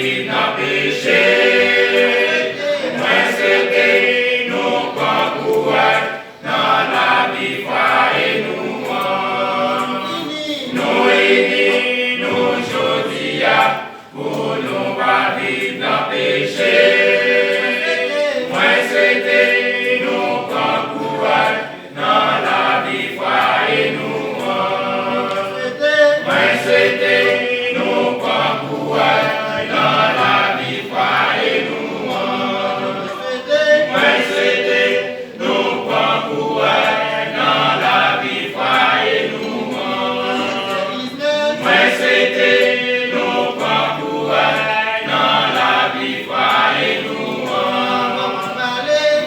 vie dans péché. Moi c'était nous prend courage dans la vie foi et nous nous unis, nous jodi pour nous pas vivre dans péché. Moi c'était nous prend courage dans la vie foi et nous moi c'était nous prend courage dans la vie foi et nous moi c'était nous prend courage dans la vie foi et nous moi c'était nous prend courage dans la vie foi et nous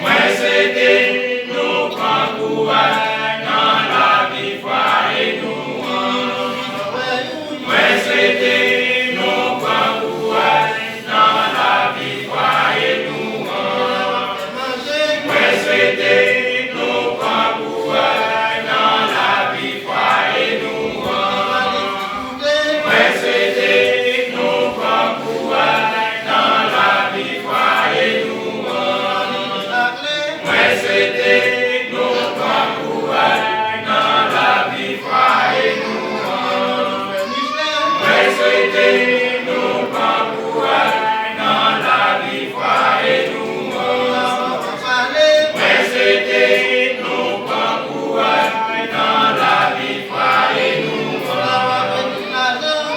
moi c'était nous prend courage dans la vie foi et nous moi c'était nous prend courage dans la vie foi et nous moi c'était nous prend courage dans la vie foi et nous moi c'était nous prend courage dans la vie foi et nous moi c'était nous prend courage dans la vie foi et nous moi c'était nous prend courage dans la vie foi et nous moi c'était nous prend courage dans la vie foi et nous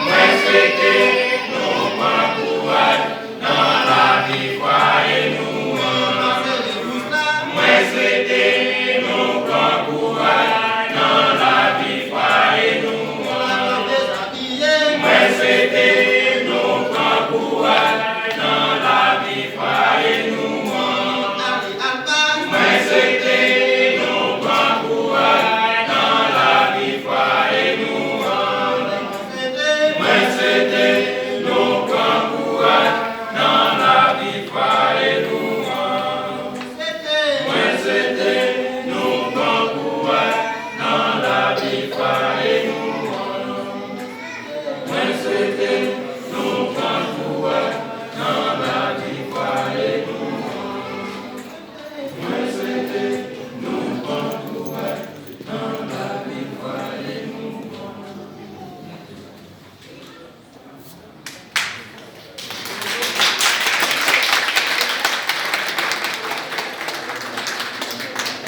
moi c'était